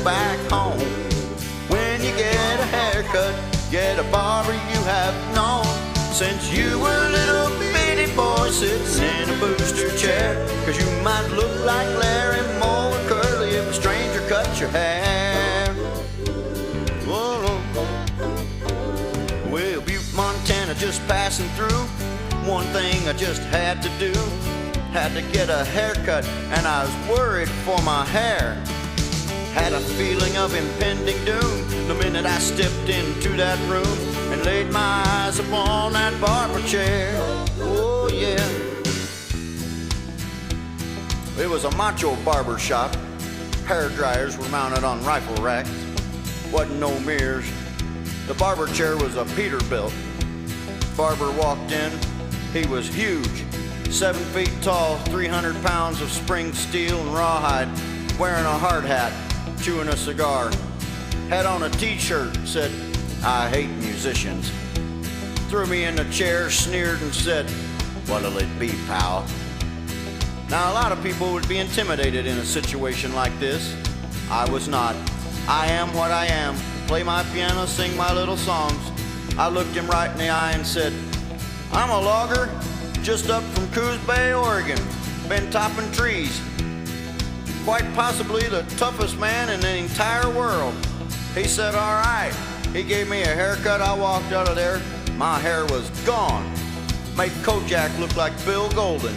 back home. When you get a haircut, get a barber you have known since you were a little bitty boy sitting in a booster chair. 'Cause you might look like Larry Moore Curly if a stranger cut your hair. Whoa. Well, Butte, Montana, just passing through. One thing I just had to do, had to get a haircut, and I was worried for my hair. Had a feeling of impending doom the minute I stepped into that room and laid my eyes upon that barber chair. Oh yeah. It was a macho barber shop. Hair dryers were mounted on rifle racks. Wasn't no mirrors. The barber chair was a Peterbilt. Barber walked in. He was huge, 7 feet tall, 300 pounds of spring steel and rawhide, wearing a hard hat, chewing a cigar. Had on a t-shirt, said, "I hate musicians." Threw me in the chair, sneered and said, "What'll it be, pal?" Now a lot of people would be intimidated in a situation like this. I was not. I am what I am. Play my piano, sing my little songs. I looked him right in the eye and said, "I'm a logger, just up from Coos Bay, Oregon. Been topping trees. Quite possibly the toughest man in the entire world." He said, "All right." He gave me a haircut. I walked out of there. My hair was gone. Made Kojak look like Bill Golden.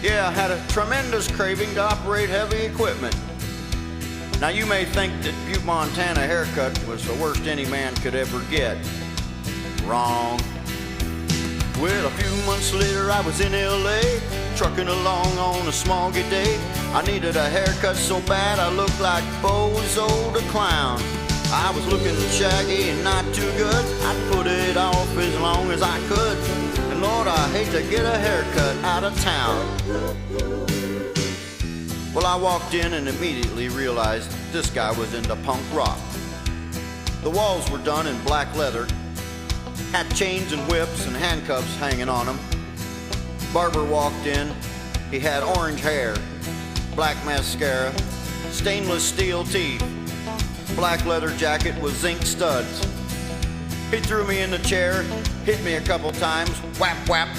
Yeah, I had a tremendous craving to operate heavy equipment. Now you may think that Butte, Montana haircut was the worst any man could ever get. Wrong. Well, a few months later I was in L.A., trucking along on a smoggy day. I needed a haircut so bad I looked like Bozo the Clown. I was looking shaggy and not too good. I'd put it off as long as I could. And Lord, I hate to get a haircut out of town. Well, I walked in and immediately realized this guy was into punk rock. The walls were done in black leather, had chains and whips and handcuffs hanging on them. Barber walked in. He had orange hair, black mascara, stainless steel teeth, black leather jacket with zinc studs. He threw me in the chair, hit me a couple times, whap whap,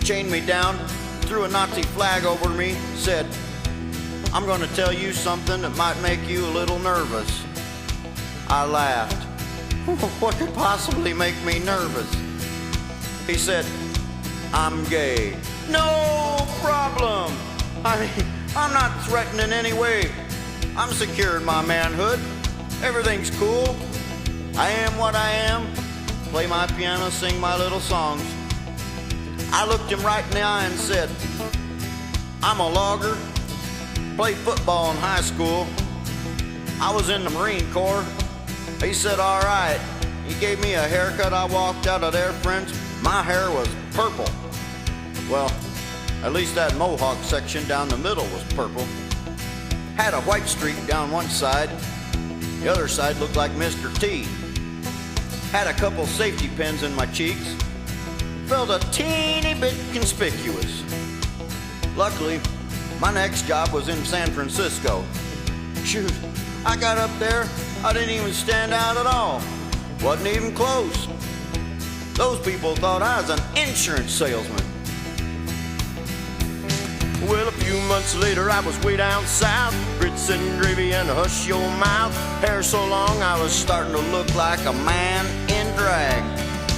chained me down, threw a Nazi flag over me, said, "I'm going to tell you something that might make you a little nervous." I laughed. What could possibly make me nervous? He said, "I'm gay." No problem. I mean, I'm not threatened in any way. I'm secure in my manhood. Everything's cool. I am what I am. Play my piano, sing my little songs. I looked him right in the eye and said, "I'm a logger. Played football in high school. I was in the Marine Corps." He said, "All right." He gave me a haircut. I walked out of there, friends. My hair was purple. Well, at least that mohawk section down the middle was purple. Had a white streak down one side. The other side looked like Mr. T. Had a couple safety pins in my cheeks. Felt a teeny bit conspicuous. Luckily, my next job was in San Francisco. Shoot, I got up there, I didn't even stand out at all. Wasn't even close. Those people thought I was an insurance salesman. Well, a few months later I was way down south, grits and gravy and hush your mouth. Hair so long I was starting to look like a man in drag.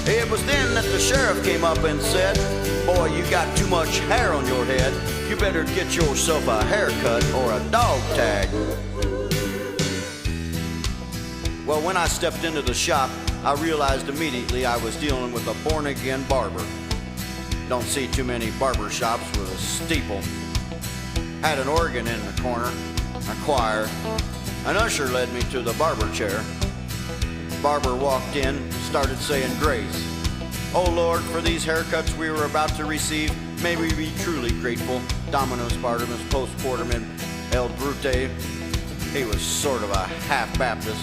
It was then that the sheriff came up and said, "Boy, you got too much hair on your head. You better get yourself a haircut or a dog tag." Well, when I stepped into the shop, I realized immediately I was dealing with a born-again barber. Don't see too many barber shops with a steeple. Had an organ in the corner, a choir. An usher led me to the barber chair. Barber walked in, started saying grace. Oh Lord, for these haircuts we were about to receive, may we be truly grateful. Dominus Bartimus, postmortem in El Brute. He was sort of a half Baptist,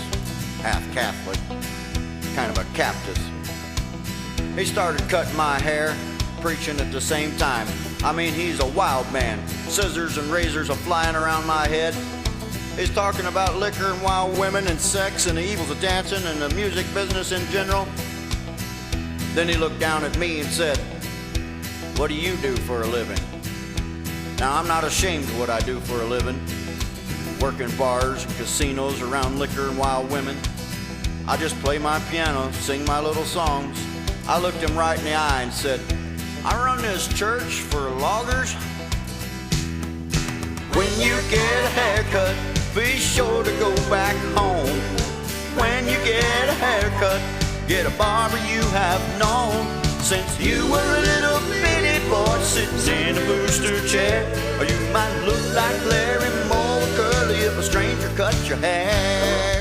half Catholic, kind of a Baptist. He started cutting my hair, preaching at the same time. I mean, he's a wild man. Scissors and razors are flying around my head. He's talking about liquor and wild women and sex and the evils of dancing and the music business in general. Then he looked down at me and said, "What do you do for a living?" Now, I'm not ashamed of what I do for a living. Work in bars and casinos around liquor and wild women. I just play my piano, sing my little songs. I looked him right in the eye and said, "I run this church for loggers." When you get a haircut, be sure to go back home. When you get a haircut, get a barber you have known. Since you were a little bitty boy sitting in a booster chair, or you might look like Larry Moore, curly if a stranger cut your hair.